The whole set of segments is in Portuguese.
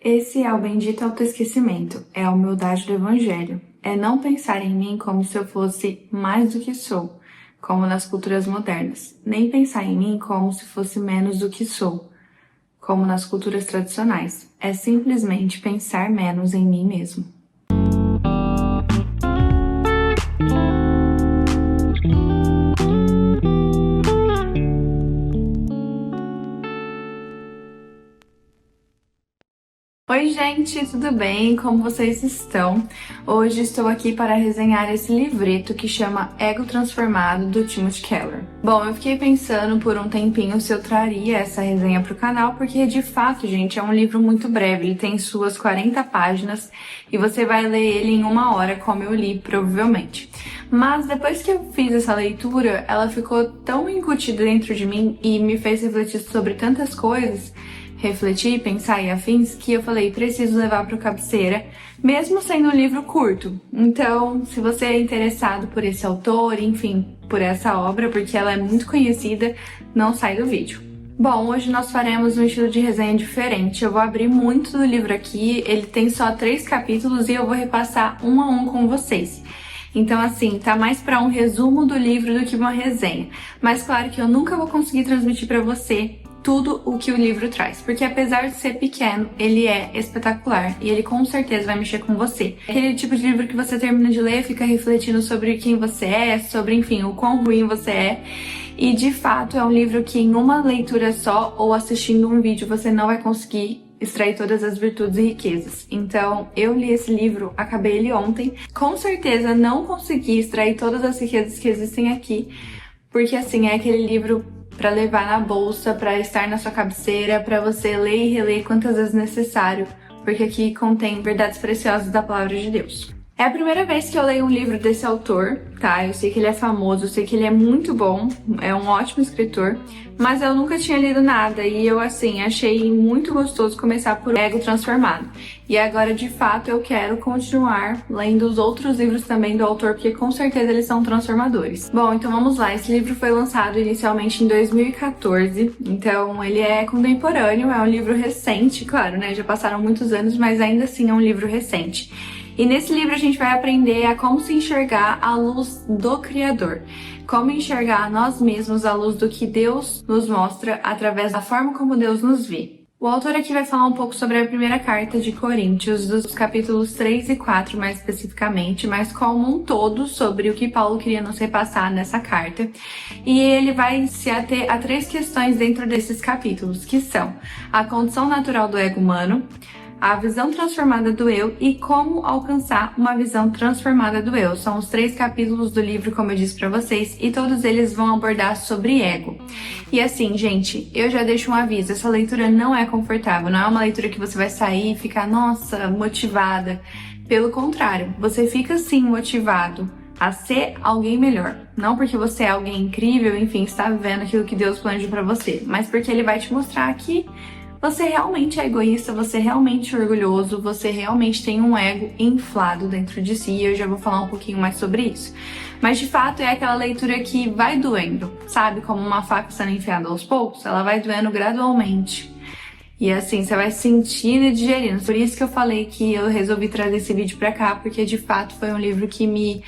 Esse é o bendito autoesquecimento, é a humildade do Evangelho. É não pensar em mim como se eu fosse mais do que sou, como nas culturas modernas. Nem pensar em mim como se fosse menos do que sou, como nas culturas tradicionais. É simplesmente pensar menos em mim mesmo. Oi gente, tudo bem? Como vocês estão? Hoje estou aqui para resenhar esse livreto que chama Ego Transformado, do Timothy Keller. Bom, eu fiquei pensando por um tempinho se eu traria essa resenha para o canal, porque de fato, gente, é um livro muito breve, ele tem suas 40 páginas e você vai ler ele em 1 hora, como eu li, provavelmente. Mas depois que eu fiz essa leitura, ela ficou tão incutida dentro de mim e me fez refletir sobre tantas coisas, refletir, pensar e afins, que eu falei, preciso levar para o cabeceira, mesmo sendo um livro curto. Então, se você é interessado por esse autor, enfim, por essa obra, porque ela é muito conhecida, não sai do vídeo. Bom, hoje nós faremos um estilo de resenha diferente. Eu vou abrir muito do livro aqui, ele tem só 3 capítulos e eu vou repassar um a um com vocês. Então, assim, tá mais para um resumo do livro do que uma resenha. Mas claro que eu nunca vou conseguir transmitir para você tudo o que o livro traz, porque apesar de ser pequeno, ele é espetacular e ele com certeza vai mexer com você. Aquele tipo de livro que você termina de ler, fica refletindo sobre quem você é, sobre, enfim, o quão ruim você é. E de fato é um livro que em uma leitura só ou assistindo um vídeo você não vai conseguir extrair todas as virtudes e riquezas. Então, eu li esse livro, acabei ele ontem. Com certeza não consegui extrair todas as riquezas que existem aqui, porque assim, é aquele livro para levar na bolsa, para estar na sua cabeceira, para você ler e reler quantas vezes necessário, porque aqui contém verdades preciosas da palavra de Deus. É a primeira vez que eu leio um livro desse autor, tá? Eu sei que ele é famoso, eu sei que ele é muito bom, é um ótimo escritor, mas eu nunca tinha lido nada e eu, assim, achei muito gostoso começar por Ego Transformado. E agora, de fato, eu quero continuar lendo os outros livros também do autor, porque com certeza eles são transformadores. Bom, então vamos lá. Esse livro foi lançado inicialmente em 2014, então ele é contemporâneo, é um livro recente, claro, né? Já passaram muitos anos, mas ainda assim é um livro recente. E nesse livro a gente vai aprender a como se enxergar à luz do Criador, como enxergar a nós mesmos à luz do que Deus nos mostra através da forma como Deus nos vê. O autor aqui vai falar um pouco sobre a primeira carta de Coríntios, dos capítulos 3 e 4 mais especificamente, mas como um todo sobre o que Paulo queria nos repassar nessa carta. E ele vai se ater a 3 questões dentro desses capítulos, que são a condição natural do ego humano, a visão transformada do eu e como alcançar uma visão transformada do eu. São os 3 capítulos do livro, como eu disse pra vocês, e todos eles vão abordar sobre ego. E assim, gente, eu já deixo um aviso, essa leitura não é confortável, não é uma leitura que você vai sair e ficar, nossa, motivada. Pelo contrário, você fica sim motivado a ser alguém melhor. Não porque você é alguém incrível, enfim, está vivendo aquilo que Deus planejou pra você, mas porque ele vai te mostrar que você realmente é egoísta, você é realmente orgulhoso, você realmente tem um ego inflado dentro de si, e eu já vou falar um pouquinho mais sobre isso. Mas de fato é aquela leitura que vai doendo, sabe? Como uma faca sendo enfiada aos poucos, ela vai doendo gradualmente. E assim, você vai sentindo e digerindo. Por isso que eu falei que eu resolvi trazer esse vídeo pra cá, porque de fato foi um livro que me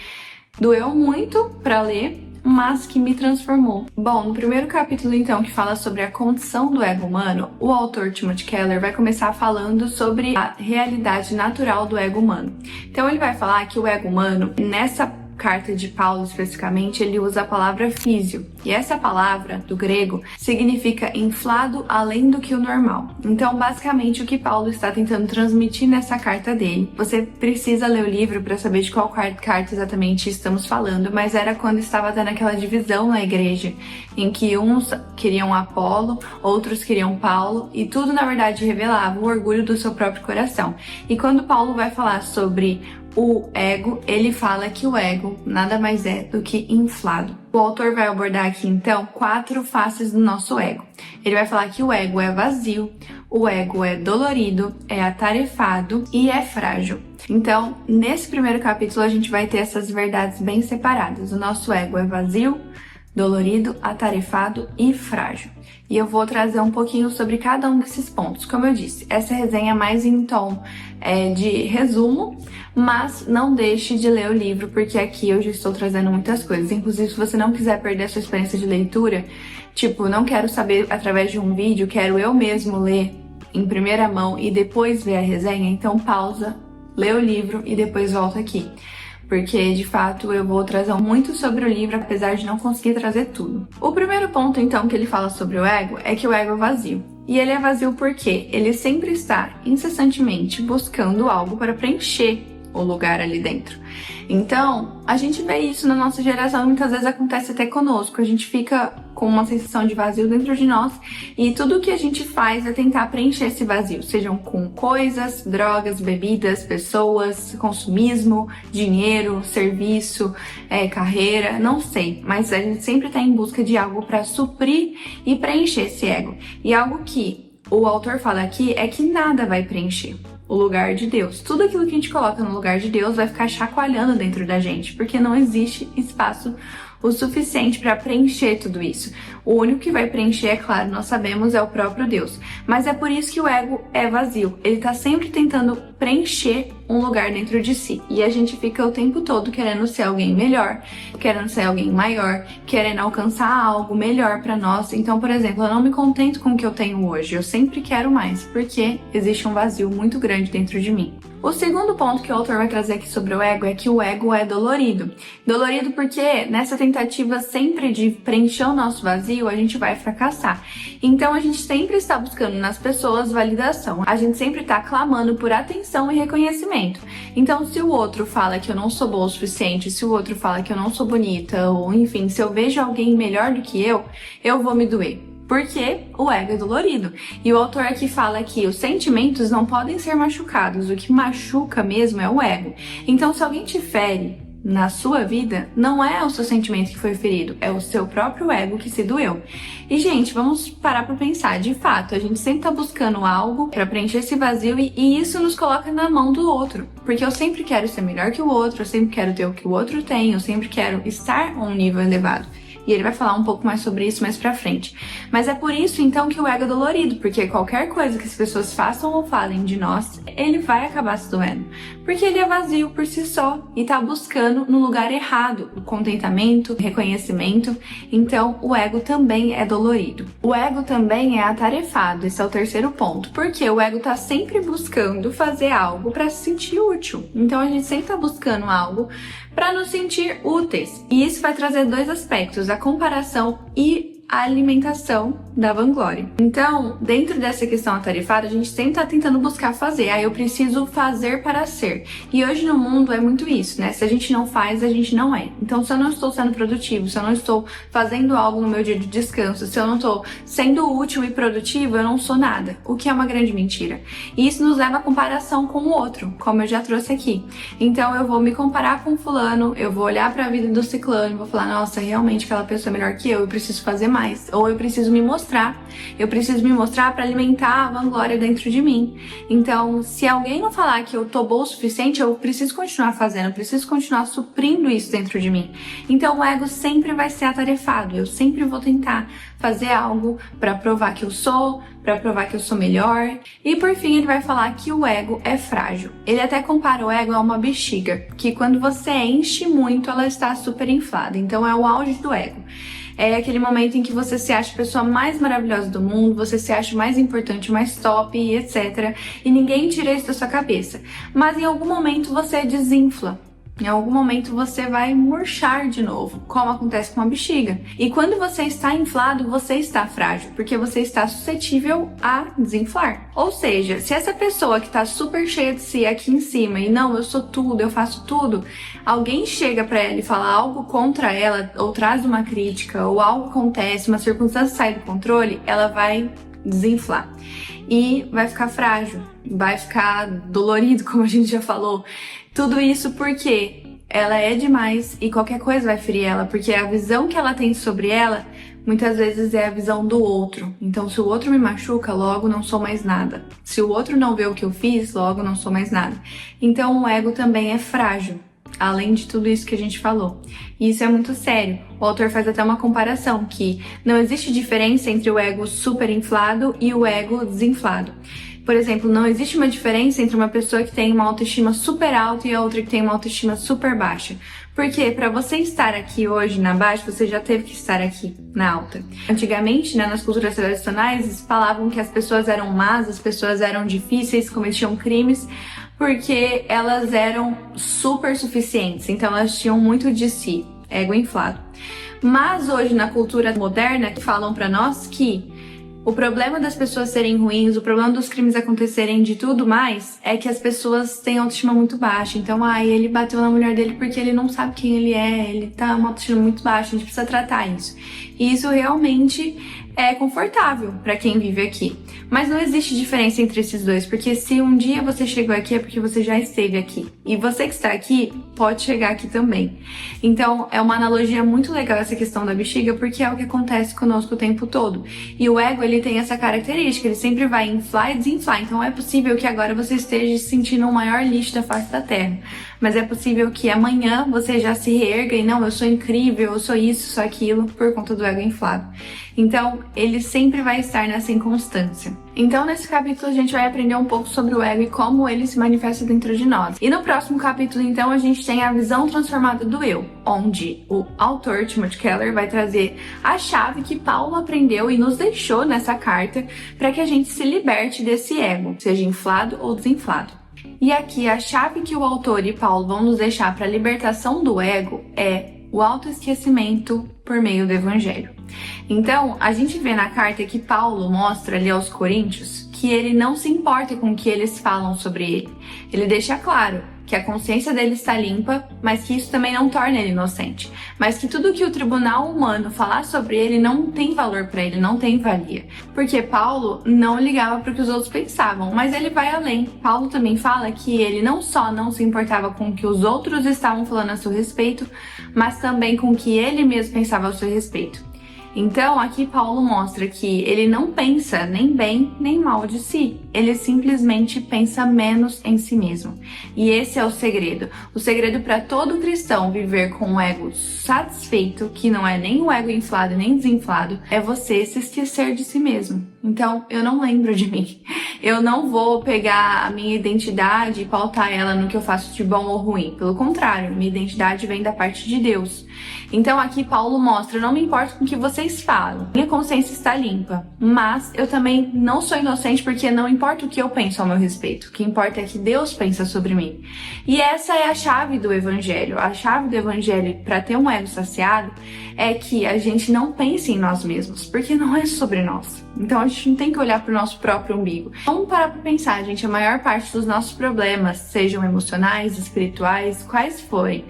doeu muito pra ler, mas que me transformou. Bom, no primeiro capítulo, então, que fala sobre a condição do ego humano, o autor Timothy Keller vai começar falando sobre a realidade natural do ego humano. Então ele vai falar que o ego humano, nessa carta de Paulo especificamente, ele usa a palavra físio. E essa palavra, do grego, significa inflado além do que o normal. Então, basicamente, o que Paulo está tentando transmitir nessa carta dele, você precisa ler o livro para saber de qual carta exatamente estamos falando, mas era quando estava tendo aquela divisão na igreja, em que uns queriam Apolo, outros queriam Paulo, e tudo, na verdade, revelava o orgulho do seu próprio coração. E quando Paulo vai falar sobre o ego, ele fala que o ego nada mais é do que inflado. O autor vai abordar aqui, então, 4 faces do nosso ego. Ele vai falar que o ego é vazio, o ego é dolorido, é atarefado e é frágil. Então, nesse primeiro capítulo, a gente vai ter essas verdades bem separadas. O nosso ego é vazio, dolorido, atarefado e frágil. e eu vou trazer um pouquinho sobre cada um desses pontos. Como eu disse, essa resenha é mais em tom de resumo, mas não deixe de ler o livro, porque aqui eu já estou trazendo muitas coisas. Inclusive, se você não quiser perder a sua experiência de leitura, tipo, não quero saber através de um vídeo, quero eu mesmo ler em primeira mão e depois ver a resenha, então pausa, lê o livro e depois volta aqui. Porque, de fato, eu vou trazer muito sobre o livro, apesar de não conseguir trazer tudo. O primeiro ponto, então, que ele fala sobre o ego é que o ego é vazio. E ele é vazio porque ele sempre está incessantemente buscando algo para preencher o lugar ali dentro. Então, a gente vê isso na nossa geração, muitas vezes acontece até conosco. A gente fica com uma sensação de vazio dentro de nós e tudo o que a gente faz é tentar preencher esse vazio, sejam com coisas, drogas, bebidas, pessoas, consumismo, dinheiro, serviço, carreira, não sei, mas a gente sempre está em busca de algo para suprir e preencher esse ego. E algo que o autor fala aqui é que nada vai preencher o lugar de Deus. Tudo aquilo que a gente coloca no lugar de Deus vai ficar chacoalhando dentro da gente, porque não existe espaço o suficiente para preencher tudo isso. O único que vai preencher, é claro, nós sabemos, é o próprio Deus. Mas é por isso que o ego é vazio. Ele tá sempre tentando preencher um lugar dentro de si. E a gente fica o tempo todo querendo ser alguém melhor, querendo ser alguém maior, querendo alcançar algo melhor para nós. Então, por exemplo, eu não me contento com o que eu tenho hoje. Eu sempre quero mais, porque existe um vazio muito grande dentro de mim. O segundo ponto que o autor vai trazer aqui sobre o ego é que o ego é dolorido. Dolorido porque nessa tentativa sempre de preencher o nosso vazio, a gente vai fracassar. Então a gente sempre está buscando nas pessoas validação. A gente sempre está clamando por atenção e reconhecimento. Então se o outro fala que eu não sou boa o suficiente, se o outro fala que eu não sou bonita, ou enfim, se eu vejo alguém melhor do que eu vou me doer. Porque o ego é dolorido. E o autor aqui fala que os sentimentos não podem ser machucados. O que machuca mesmo é o ego. Então, se alguém te fere na sua vida, não é o seu sentimento que foi ferido, é o seu próprio ego que se doeu. E, gente, vamos parar pra pensar. De fato, a gente sempre tá buscando algo pra preencher esse vazio e isso nos coloca na mão do outro. Porque eu sempre quero ser melhor que o outro, eu sempre quero ter o que o outro tem, eu sempre quero estar a um nível elevado. E ele vai falar um pouco mais sobre isso mais pra frente. Mas é por isso, então, que o ego é dolorido. Porque qualquer coisa que as pessoas façam ou falem de nós, ele vai acabar se doendo. Porque ele é vazio por si só e tá buscando no lugar errado o contentamento, o reconhecimento. Então, o ego também é dolorido. O ego também é atarefado. Esse é o terceiro ponto. Porque o ego tá sempre buscando fazer algo pra se sentir útil. Então, a gente sempre tá buscando algo para nos sentir úteis. E isso vai trazer dois aspectos, a comparação e a alimentação da vanglória. Então, dentro dessa questão atarefada, a gente sempre tá tentando buscar fazer. Eu preciso fazer para ser. E hoje no mundo é muito isso, né? Se a gente não faz, a gente não é. Então, se eu não estou sendo produtivo, se eu não estou fazendo algo no meu dia de descanso, se eu não estou sendo útil e produtivo, eu não sou nada. O que é uma grande mentira. E isso nos leva à comparação com o outro, como eu já trouxe aqui. Então, eu vou me comparar com fulano, eu vou olhar para a vida do ciclano e vou falar, nossa, realmente aquela pessoa é melhor que eu preciso fazer mais. Ou eu preciso me mostrar. Eu preciso me mostrar para alimentar a vanglória dentro de mim. Então, se alguém não falar que eu tô boa o suficiente, eu preciso continuar fazendo, eu preciso continuar suprindo isso dentro de mim. Então, o ego sempre vai ser atarefado. Eu sempre vou tentar fazer algo para provar que eu sou, para provar que eu sou melhor. E por fim, ele vai falar que o ego é frágil. Ele até compara o ego a uma bexiga, que quando você enche muito, ela está super inflada. Então, é o auge do ego. É aquele momento em que você se acha a pessoa mais maravilhosa do mundo, você se acha mais importante, mais top, etc. E ninguém tira isso da sua cabeça. Mas em algum momento você desinfla. Em algum momento você vai murchar de novo, como acontece com a bexiga. E quando você está inflado, você está frágil, porque você está suscetível a desinflar. Ou seja, se essa pessoa que está super cheia de si aqui em cima e não, eu sou tudo, eu faço tudo, alguém chega pra ela e fala algo contra ela, ou traz uma crítica, ou algo acontece, uma circunstância sai do controle, ela vai desinflar. E vai ficar frágil, vai ficar dolorido, como a gente já falou. Tudo isso porque ela é demais e qualquer coisa vai ferir ela, porque a visão que ela tem sobre ela, muitas vezes é a visão do outro. Então, se o outro me machuca, logo não sou mais nada. Se o outro não vê o que eu fiz, logo não sou mais nada. Então, o ego também é frágil. além de tudo isso que a gente falou. E isso é muito sério. O autor faz até uma comparação que não existe diferença entre o ego superinflado e o ego desinflado. Por exemplo, não existe uma diferença entre uma pessoa que tem uma autoestima super alta e a outra que tem uma autoestima super baixa. Porque para você estar aqui hoje na baixa, você já teve que estar aqui na alta. Antigamente, nas culturas tradicionais, falavam que as pessoas eram más, as pessoas eram difíceis, cometiam crimes, porque elas eram super suficientes. Então elas tinham muito de si, ego inflado. Mas hoje, na cultura moderna, falam para nós que o problema das pessoas serem ruins, o problema dos crimes acontecerem, de tudo mais, é que as pessoas têm autoestima muito baixa. Então, ele bateu na mulher dele porque ele não sabe quem ele é, ele tá uma autoestima muito baixa, a gente precisa tratar isso. E isso realmente é confortável para quem vive aqui. Mas não existe diferença entre esses dois, porque se um dia você chegou aqui é porque você já esteve aqui. E você que está aqui pode chegar aqui também. Então é uma analogia muito legal essa questão da bexiga, porque é o que acontece conosco o tempo todo. E o ego, ele tem essa característica, ele sempre vai inflar e desinflar. Então é possível que agora você esteja se sentindo o maior lixo da face da Terra. Mas é possível que amanhã você já se reerga e não, eu sou incrível, eu sou isso, sou aquilo, por conta do ego inflado. Então, ele sempre vai estar nessa inconstância. Então, nesse capítulo, a gente vai aprender um pouco sobre o ego e como ele se manifesta dentro de nós. E no próximo capítulo, então, a gente tem a visão transformada do eu, onde o autor, Timothy Keller, vai trazer a chave que Paulo aprendeu e nos deixou nessa carta para que a gente se liberte desse ego, seja inflado ou desinflado. E aqui, a chave que o autor e Paulo vão nos deixar para a libertação do ego é o autoesquecimento por meio do Evangelho. Então, a gente vê na carta que Paulo mostra ali aos Coríntios que ele não se importa com o que eles falam sobre ele. Ele deixa claro que a consciência dele está limpa, mas que isso também não torna ele inocente. Mas que tudo que o tribunal humano falar sobre ele não tem valor para ele, não tem valia. Porque Paulo não ligava para o que os outros pensavam, mas ele vai além. Paulo também fala que ele não só não se importava com o que os outros estavam falando a seu respeito, mas também com o que ele mesmo pensava a seu respeito. Então, aqui Paulo mostra que ele não pensa nem bem nem mal de si. Ele simplesmente pensa menos em si mesmo. E esse é o segredo. O segredo para todo cristão viver com o ego satisfeito, que não é nem o ego inflado nem desinflado, é você se esquecer de si mesmo. Então, eu não lembro de mim. Eu não vou pegar a minha identidade e pautar ela no que eu faço de bom ou ruim. Pelo contrário, minha identidade vem da parte de Deus. Então aqui Paulo mostra, não me importo com o que vocês falam, minha consciência está limpa, mas eu também não sou inocente porque não importa o que eu penso ao meu respeito, o que importa é que Deus pensa sobre mim. E essa é a chave do Evangelho. A chave do Evangelho para ter um ego saciado é que a gente não pense em nós mesmos, porque não é sobre nós. Então a gente não tem que olhar para o nosso próprio umbigo. Vamos parar para pensar, gente, a maior parte dos nossos problemas, sejam emocionais, espirituais, quais forem,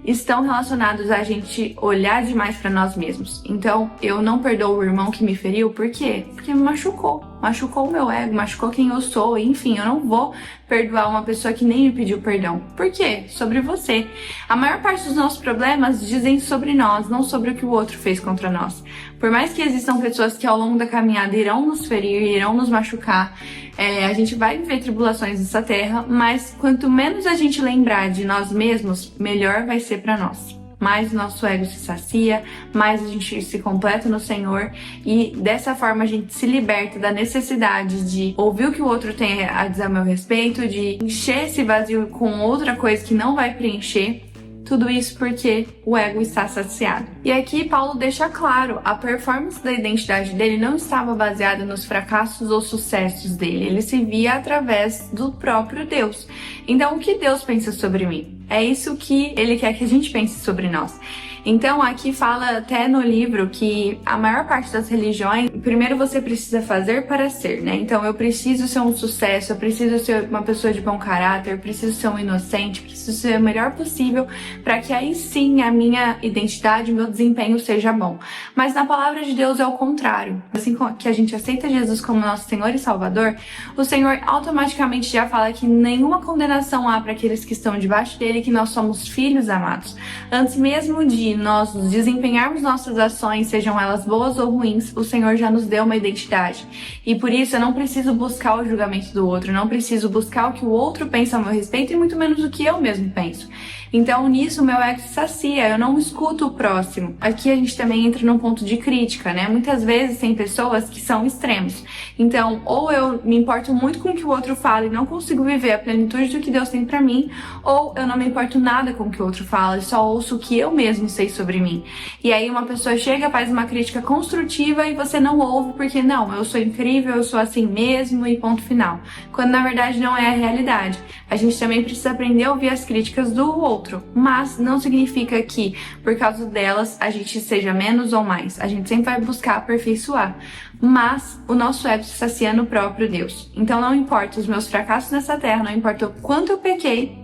estão relacionados a gente olhar demais para nós mesmos. Então, eu não perdoo o irmão que me feriu, por quê? Porque me machucou o meu ego, machucou quem eu sou, enfim, eu não vou perdoar uma pessoa que nem me pediu perdão. Por quê? Sobre você. A maior parte dos nossos problemas dizem sobre nós, não sobre o que o outro fez contra nós. Por mais que existam pessoas que ao longo da caminhada irão nos ferir, irão nos machucar, a gente vai viver tribulações nessa terra, mas quanto menos a gente lembrar de nós mesmos, melhor vai ser para nós. Mais o nosso ego se sacia, mais a gente se completa no Senhor e dessa forma a gente se liberta da necessidade de ouvir o que o outro tem a dizer a meu respeito, de encher esse vazio com outra coisa que não vai preencher. Tudo isso porque o ego está saciado. E aqui Paulo deixa claro, a performance da identidade dele não estava baseada nos fracassos ou sucessos dele. Ele se via através do próprio Deus. Então, o que Deus pensa sobre mim? É isso que ele quer que a gente pense sobre nós. Então, aqui fala até no livro que a maior parte das religiões, primeiro você precisa fazer para ser, né? Então, eu preciso ser um sucesso, eu preciso ser uma pessoa de bom caráter, eu preciso ser um inocente, preciso ser o melhor possível para que aí sim a minha identidade, o meu desempenho seja bom. Mas na palavra de Deus é o contrário. Assim que a gente aceita Jesus como nosso Senhor e Salvador, o Senhor automaticamente já fala que nenhuma condenação há para aqueles que estão debaixo dele, que nós somos filhos amados. Antes mesmo de que nós desempenharmos nossas ações, sejam elas boas ou ruins, o Senhor já nos deu uma identidade. E por isso eu não preciso buscar o julgamento do outro, não preciso buscar o que o outro pensa a meu respeito e muito menos o que eu mesmo penso. Então nisso o meu ego se sacia, eu não escuto o próximo. Aqui a gente também entra num ponto de crítica, né? Muitas vezes tem pessoas que são extremos. Então, ou eu me importo muito com o que o outro fala e não consigo viver a plenitude do que Deus tem pra mim, ou eu não me importo nada com o que o outro fala e só ouço o que eu mesmo sei sobre mim. E aí uma pessoa chega, faz uma crítica construtiva e você não ouve porque não, eu sou incrível, eu sou assim mesmo e ponto final. Quando na verdade não é a realidade. A gente também precisa aprender a ouvir as críticas do outro, mas não significa que por causa delas a gente seja menos ou mais. A gente sempre vai buscar aperfeiçoar, mas o nosso ego se sacia no próprio Deus. Então não importa os meus fracassos nessa terra, não importa o quanto eu pequei,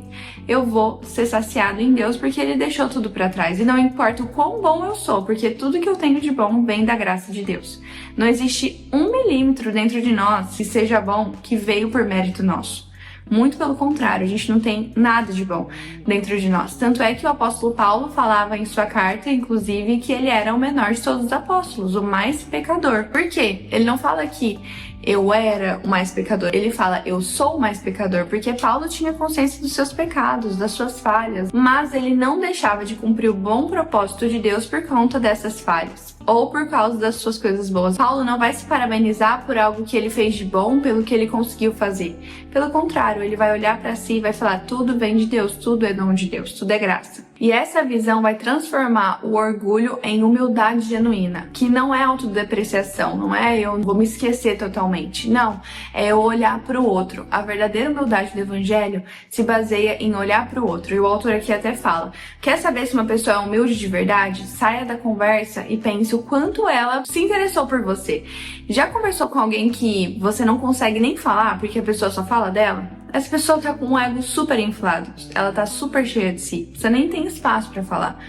eu vou ser saciado em Deus porque Ele deixou tudo pra trás. E não importa o quão bom eu sou, porque tudo que eu tenho de bom vem da graça de Deus. Não existe 1 milímetro dentro de nós que seja bom que veio por mérito nosso. Muito pelo contrário, a gente não tem nada de bom dentro de nós. Tanto é que o apóstolo Paulo falava em sua carta, inclusive, que ele era o menor de todos os apóstolos, o mais pecador. Por quê? Ele não fala que eu era o mais pecador. Ele fala, eu sou o mais pecador, porque Paulo tinha consciência dos seus pecados, das suas falhas, mas ele não deixava de cumprir o bom propósito de Deus por conta dessas falhas, ou por causa das suas coisas boas. Paulo não vai se parabenizar por algo que ele fez de bom, pelo que ele conseguiu fazer. Pelo contrário, ele vai olhar pra si e vai falar, tudo vem de Deus, tudo é dom de Deus, tudo é graça. E essa visão vai transformar o orgulho em humildade genuína, que não é autodepreciação, não é eu vou me esquecer totalmente, não, é eu olhar para o outro. A verdadeira humildade do evangelho se baseia em olhar para o outro, e o autor aqui até fala, quer saber se uma pessoa é humilde de verdade? Saia da conversa e pense o quanto ela se interessou por você. Já conversou com alguém que você não consegue nem falar porque a pessoa só fala dela? Essa pessoa tá com um ego super inflado, ela tá super cheia de si, você nem tem espaço pra falar.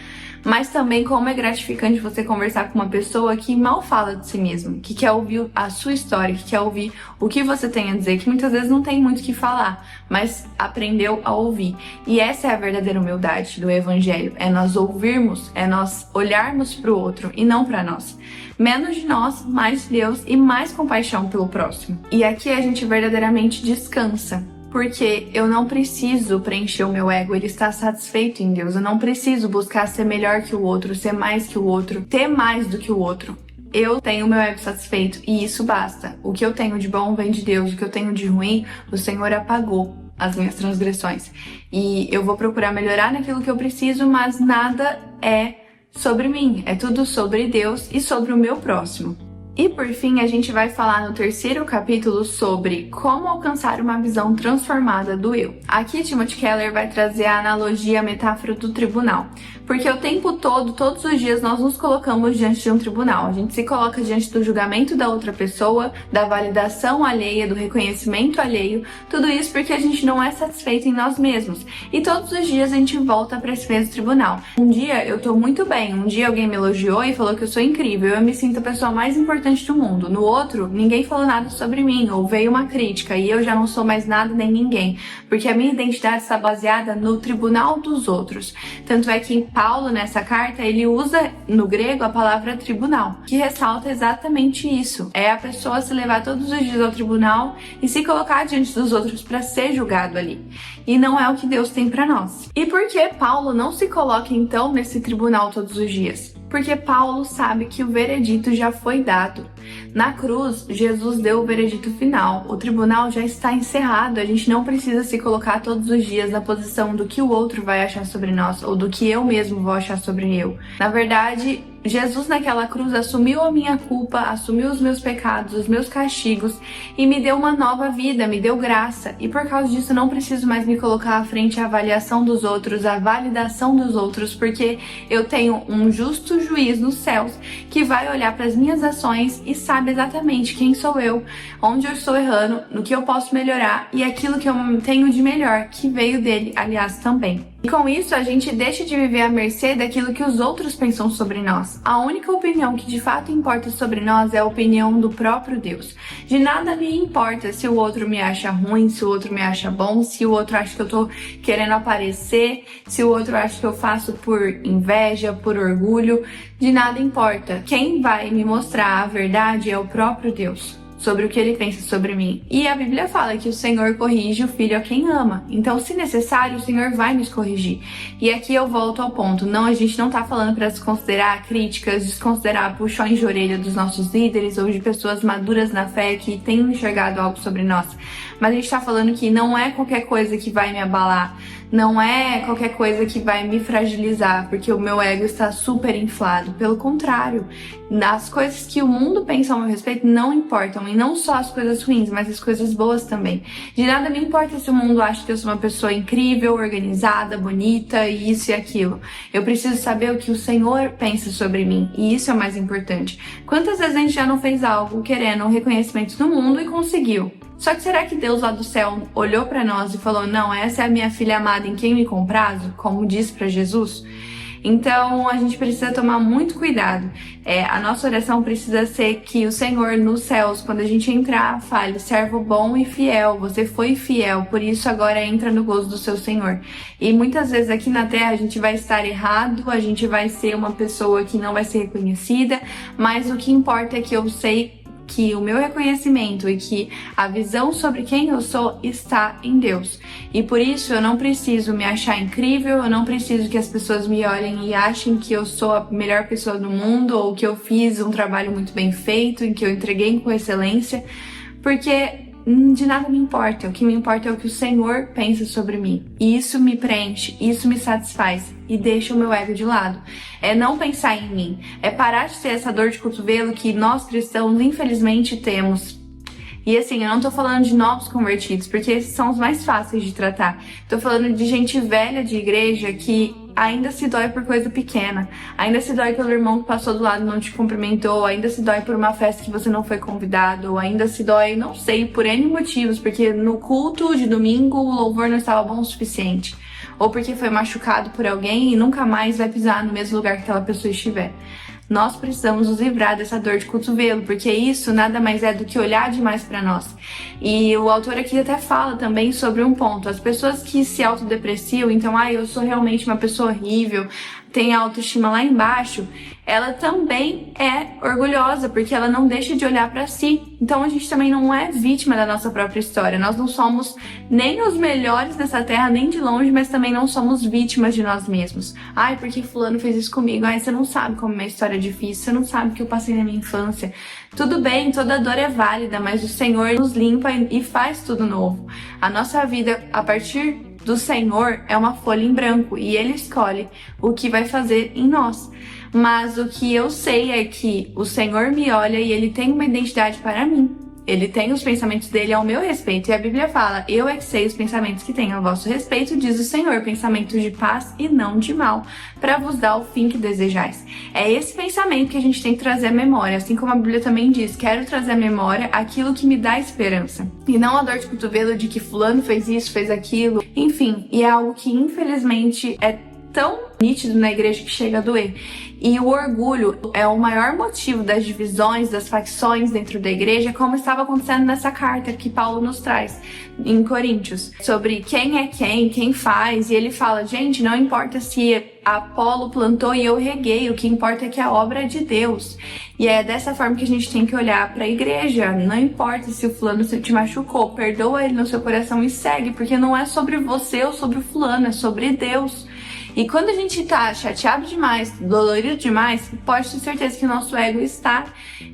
Mas também como é gratificante você conversar com uma pessoa que mal fala de si mesma, que quer ouvir a sua história, que quer ouvir o que você tem a dizer, que muitas vezes não tem muito o que falar, mas aprendeu a ouvir. E essa é a verdadeira humildade do evangelho, é nós ouvirmos, é nós olharmos pro outro e não pra nós. Menos de nós, mais de Deus e mais compaixão pelo próximo. E aqui a gente verdadeiramente descansa. Porque eu não preciso preencher o meu ego, ele está satisfeito em Deus. Eu não preciso buscar ser melhor que o outro, ser mais que o outro, ter mais do que o outro. Eu tenho o meu ego satisfeito e isso basta. O que eu tenho de bom vem de Deus, o que eu tenho de ruim, o Senhor apagou as minhas transgressões. E eu vou procurar melhorar naquilo que eu preciso, mas nada é sobre mim. É tudo sobre Deus e sobre o meu próximo. E por fim, a gente vai falar no 3º capítulo sobre como alcançar uma visão transformada do eu. Aqui Timothy Keller vai trazer a analogia, a metáfora do tribunal. Porque o tempo todo, todos os dias, nós nos colocamos diante de um tribunal. A gente se coloca diante do julgamento da outra pessoa, da validação alheia, do reconhecimento alheio. Tudo isso porque a gente não é satisfeito em nós mesmos. E todos os dias a gente volta para esse mesmo tribunal. Um dia eu tô muito bem, um dia alguém me elogiou e falou que eu sou incrível, eu me sinto a pessoa mais importante do mundo. No outro, ninguém falou nada sobre mim, ou veio uma crítica e eu já não sou mais nada nem ninguém, porque a minha identidade está baseada no tribunal dos outros. Tanto é que Paulo, nessa carta, ele usa no grego a palavra tribunal, que ressalta exatamente isso. É a pessoa se levar todos os dias ao tribunal e se colocar diante dos outros para ser julgado ali. E não é o que Deus tem para nós. E por que Paulo não se coloca então nesse tribunal todos os dias? Porque Paulo sabe que o veredito já foi dado. Na cruz, Jesus deu o veredito final. O tribunal já está encerrado. A gente não precisa se colocar todos os dias na posição do que o outro vai achar sobre nós ou do que eu mesmo vou achar sobre eu. Na verdade, Jesus naquela cruz assumiu a minha culpa, assumiu os meus pecados, os meus castigos e me deu uma nova vida, me deu graça. E por causa disso não preciso mais me colocar à frente à avaliação dos outros, à validação dos outros, porque eu tenho um justo juiz nos céus que vai olhar para as minhas ações e sabe exatamente quem sou eu, onde eu estou errando, no que eu posso melhorar e aquilo que eu tenho de melhor, que veio dele, aliás, também. E com isso, a gente deixa de viver à mercê daquilo que os outros pensam sobre nós. A única opinião que de fato importa sobre nós é a opinião do próprio Deus. De nada me importa se o outro me acha ruim, se o outro me acha bom, se o outro acha que eu tô querendo aparecer, se o outro acha que eu faço por inveja, por orgulho. De nada importa. Quem vai me mostrar a verdade é o próprio Deus, sobre o que ele pensa sobre mim. E a Bíblia fala que o Senhor corrige o filho a quem ama. Então, se necessário, o Senhor vai nos corrigir. E aqui eu volto ao ponto. Não, a gente não tá falando para desconsiderar críticas, desconsiderar puxões de orelha dos nossos líderes ou de pessoas maduras na fé que tenham enxergado algo sobre nós. Mas a gente tá falando que não é qualquer coisa que vai me abalar. Não é qualquer coisa que vai me fragilizar, porque o meu ego está super inflado. Pelo contrário, as coisas que o mundo pensa ao meu respeito não importam. E não só as coisas ruins, mas as coisas boas também. De nada me importa se o mundo acha que eu sou uma pessoa incrível, organizada, bonita, e isso e aquilo. Eu preciso saber o que o Senhor pensa sobre mim. E isso é o mais importante. Quantas vezes a gente já não fez algo querendo o reconhecimento do mundo e conseguiu? Só que será que Deus lá do céu olhou para nós e falou, não, essa é a minha filha amada em quem me comprazo, como diz para Jesus? Então a gente precisa tomar muito cuidado. A nossa oração precisa ser que o Senhor nos céus, quando a gente entrar, fale, servo bom e fiel, você foi fiel, por isso agora entra no gozo do seu Senhor. E muitas vezes aqui na terra a gente vai estar errado, a gente vai ser uma pessoa que não vai ser reconhecida, mas o que importa é que eu sei que o meu reconhecimento e que a visão sobre quem eu sou está em Deus. E por isso eu não preciso me achar incrível, eu não preciso que as pessoas me olhem e achem que eu sou a melhor pessoa do mundo ou que eu fiz um trabalho muito bem feito, em que eu entreguei com excelência, porque de nada me importa. O que me importa é o que o Senhor pensa sobre mim. E isso me preenche, isso me satisfaz e deixa o meu ego de lado. É não pensar em mim, é parar de ter essa dor de cotovelo que nós cristãos infelizmente temos. E assim, eu não tô falando de novos convertidos, porque esses são os mais fáceis de tratar. Tô falando de gente velha de igreja que ainda se dói por coisa pequena, ainda se dói pelo irmão que passou do lado e não te cumprimentou, ainda se dói por uma festa que você não foi convidado, ou ainda se dói, não sei, por N motivos, porque no culto de domingo o louvor não estava bom o suficiente, ou porque foi machucado por alguém e nunca mais vai pisar no mesmo lugar que aquela pessoa estiver. Nós precisamos nos livrar dessa dor de cotovelo, porque isso nada mais é do que olhar demais para nós. E o autor aqui até fala também sobre um ponto. As pessoas que se autodepreciam, então, eu sou realmente uma pessoa horrível, tem a autoestima lá embaixo, ela também é orgulhosa, porque ela não deixa de olhar para si. Então a gente também não é vítima da nossa própria história. Nós não somos nem os melhores nessa terra, nem de longe, mas também não somos vítimas de nós mesmos. Porque fulano fez isso comigo. Você não sabe como minha história é difícil, você não sabe o que eu passei na minha infância. Tudo bem, toda dor é válida, mas o Senhor nos limpa e faz tudo novo. A nossa vida, a partir do Senhor, é uma folha em branco e Ele escolhe o que vai fazer em nós. Mas o que eu sei é que o Senhor me olha e Ele tem uma identidade para mim. Ele tem os pensamentos dele ao meu respeito. E a Bíblia fala, eu é que sei os pensamentos que tenho a vosso respeito, diz o Senhor, pensamentos de paz e não de mal, para vos dar o fim que desejais. É esse pensamento que a gente tem que trazer à memória, assim como a Bíblia também diz, quero trazer à memória aquilo que me dá esperança. E não a dor de cotovelo de que fulano fez isso, fez aquilo, enfim. E é algo que infelizmente é tão nítido na igreja que chega a doer. E o orgulho é o maior motivo das divisões, das facções dentro da igreja, como estava acontecendo nessa carta que Paulo nos traz em Coríntios, sobre quem é quem faz, e ele fala, gente, não importa se Apolo plantou e eu reguei, o que importa é que a obra é de Deus. E é dessa forma que a gente tem que olhar para a igreja. Não importa se o fulano te machucou, perdoa ele no seu coração e segue, porque não é sobre você ou sobre o fulano, é sobre Deus. E quando a gente tá chateado demais, dolorido demais, pode ter certeza que o nosso ego está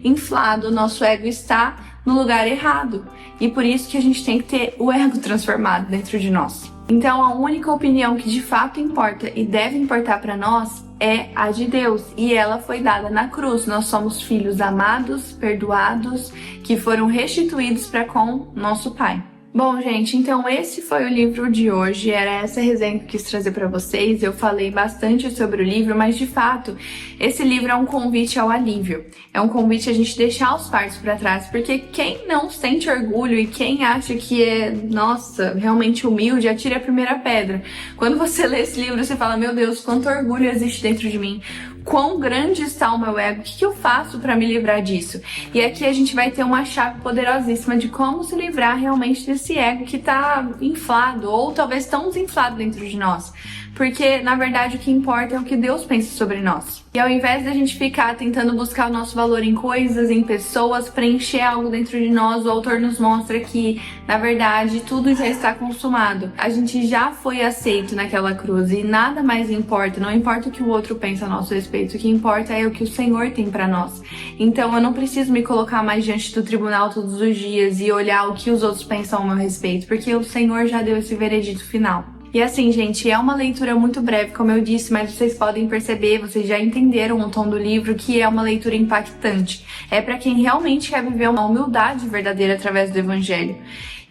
inflado, o nosso ego está no lugar errado. E por isso que a gente tem que ter o ego transformado dentro de nós. Então a única opinião que de fato importa e deve importar para nós é a de Deus. E ela foi dada na cruz. Nós somos filhos amados, perdoados, que foram restituídos para com nosso Pai. Bom, gente, então esse foi o livro de hoje, era essa resenha que eu quis trazer pra vocês. Eu falei bastante sobre o livro, mas de fato, esse livro é um convite ao alívio. É um convite a gente deixar os fardos pra trás, porque quem não sente orgulho e quem acha que é, nossa, realmente humilde, atire a primeira pedra. Quando você lê esse livro, você fala, meu Deus, quanto orgulho existe dentro de mim. Quão grande está o meu ego, o que eu faço para me livrar disso? E aqui a gente vai ter uma chave poderosíssima de como se livrar realmente desse ego que tá inflado, ou talvez tão desinflado dentro de nós. Porque, na verdade, o que importa é o que Deus pensa sobre nós. E ao invés da gente ficar tentando buscar o nosso valor em coisas, em pessoas, preencher algo dentro de nós, o autor nos mostra que, na verdade, tudo já está consumado. A gente já foi aceito naquela cruz e nada mais importa. Não importa o que o outro pensa a nosso respeito. O que importa é o que o Senhor tem para nós. Então, eu não preciso me colocar mais diante do tribunal todos os dias e olhar o que os outros pensam ao meu respeito, porque o Senhor já deu esse veredito final. E assim, gente, é uma leitura muito breve, como eu disse, mas vocês podem perceber, vocês já entenderam o tom do livro, que é uma leitura impactante. É para quem realmente quer viver uma humildade verdadeira através do Evangelho.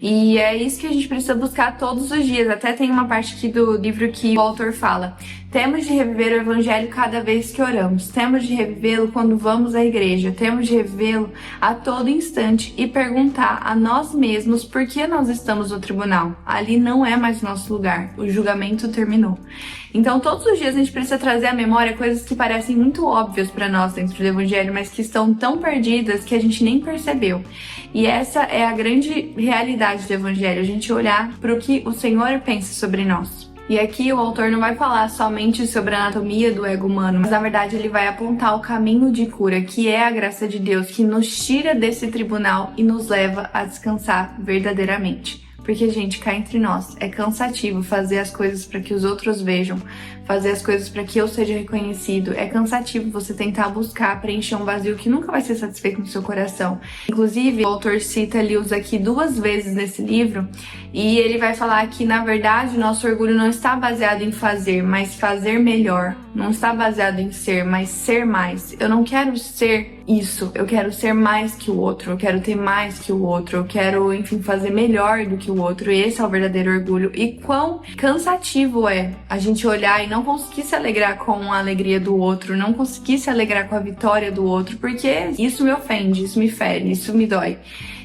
E é isso que a gente precisa buscar todos os dias. Até tem uma parte aqui do livro que o autor fala: temos de reviver o Evangelho cada vez que oramos. Temos de revivê-lo quando vamos à igreja. Temos de revivê-lo a todo instante e perguntar a nós mesmos por que nós estamos no tribunal. Ali não é mais nosso lugar. O julgamento terminou. Então, todos os dias a gente precisa trazer à memória coisas que parecem muito óbvias para nós dentro do Evangelho, mas que estão tão perdidas que a gente nem percebeu. E essa é a grande realidade do Evangelho, a gente olhar para o que o Senhor pensa sobre nós. E aqui o autor não vai falar somente sobre a anatomia do ego humano, mas na verdade ele vai apontar o caminho de cura, que é a graça de Deus, que nos tira desse tribunal e nos leva a descansar verdadeiramente. Porque, gente, cá entre nós, é cansativo fazer as coisas para que os outros vejam, fazer as coisas para que eu seja reconhecido. É cansativo você tentar buscar preencher um vazio que nunca vai ser satisfeito no seu coração. Inclusive, o autor cita Lewis aqui 2 vezes nesse livro, e ele vai falar que, na verdade, o nosso orgulho não está baseado em fazer, mas fazer melhor. Não está baseado em ser, mas ser mais. Eu não quero ser isso, eu quero ser mais que o outro, eu quero ter mais que o outro, eu quero, enfim, fazer melhor do que o outro. Esse é o verdadeiro orgulho. E quão cansativo é a gente olhar e não conseguir se alegrar com a alegria do outro, não conseguir se alegrar com a vitória do outro, porque isso me ofende, isso me fere, isso me dói.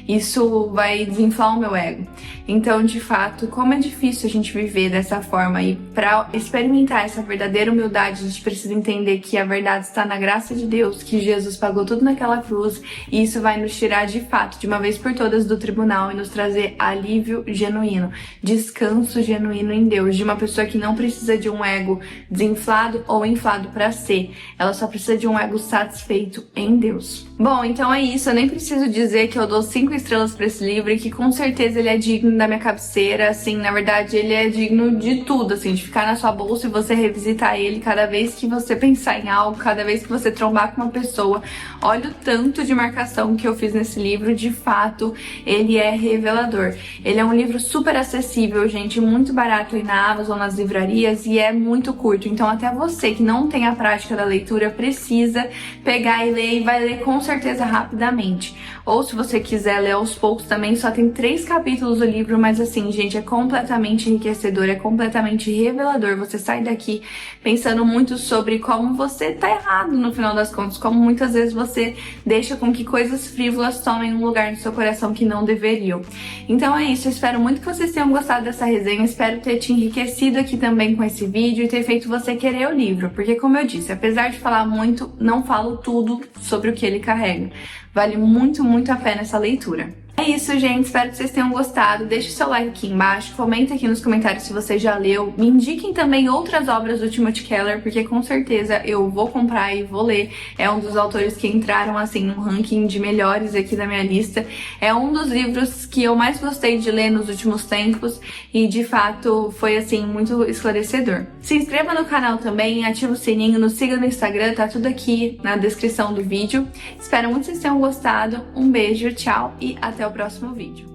Isso vai desinflar o meu ego. Então, de fato, como é difícil a gente viver dessa forma. E para experimentar essa verdadeira humildade, a gente precisa entender que a verdade está na graça de Deus, que Jesus pagou tudo naquela cruz. E isso vai nos tirar, de fato, de uma vez por todas do tribunal e nos trazer alívio genuíno, descanso genuíno em Deus, de uma pessoa que não precisa de um ego desinflado ou inflado para ser. Ela só precisa de um ego satisfeito em Deus. Bom, então é isso. Eu nem preciso dizer que eu dou 5 estrelas para esse livro e que com certeza ele é digno da minha cabeceira, assim, na verdade ele é digno de tudo, assim, de ficar na sua bolsa e você revisitar ele cada vez que você pensar em algo, cada vez que você trombar com uma pessoa. Olha o tanto de marcação que eu fiz nesse livro, de fato, ele é revelador. Ele é um livro super acessível, gente, muito barato aí na Amazon, nas livrarias, e é muito curto, então até você que não tem a prática da leitura precisa pegar e ler, e vai ler com certeza rapidamente. Ou se você quiser ler aos poucos também, só tem 3 capítulos do livro, mas assim, gente, é completamente enriquecedor, é completamente revelador. Você sai daqui pensando muito sobre como você tá errado no final das contas, como muitas vezes você deixa com que coisas frívolas tomem um lugar no seu coração que não deveriam. Então é isso, eu espero muito que vocês tenham gostado dessa resenha, espero ter te enriquecido aqui também com esse vídeo e ter feito você querer o livro, porque como eu disse, apesar de falar muito, não falo tudo sobre o que ele carrega. Vale muito, muito a pena essa leitura. É isso, gente. Espero que vocês tenham gostado. Deixe o seu like aqui embaixo. Comenta aqui nos comentários se você já leu. Me indiquem também outras obras do Timothy Keller, porque com certeza eu vou comprar e vou ler. É um dos autores que entraram, assim, no ranking de melhores aqui da minha lista. É um dos livros que eu mais gostei de ler nos últimos tempos e, de fato, foi, assim, muito esclarecedor. Se inscreva no canal também, ativa o sininho, nos siga no Instagram, tá tudo aqui na descrição do vídeo. Espero muito que vocês tenham gostado. Um beijo, tchau e até o próximo vídeo.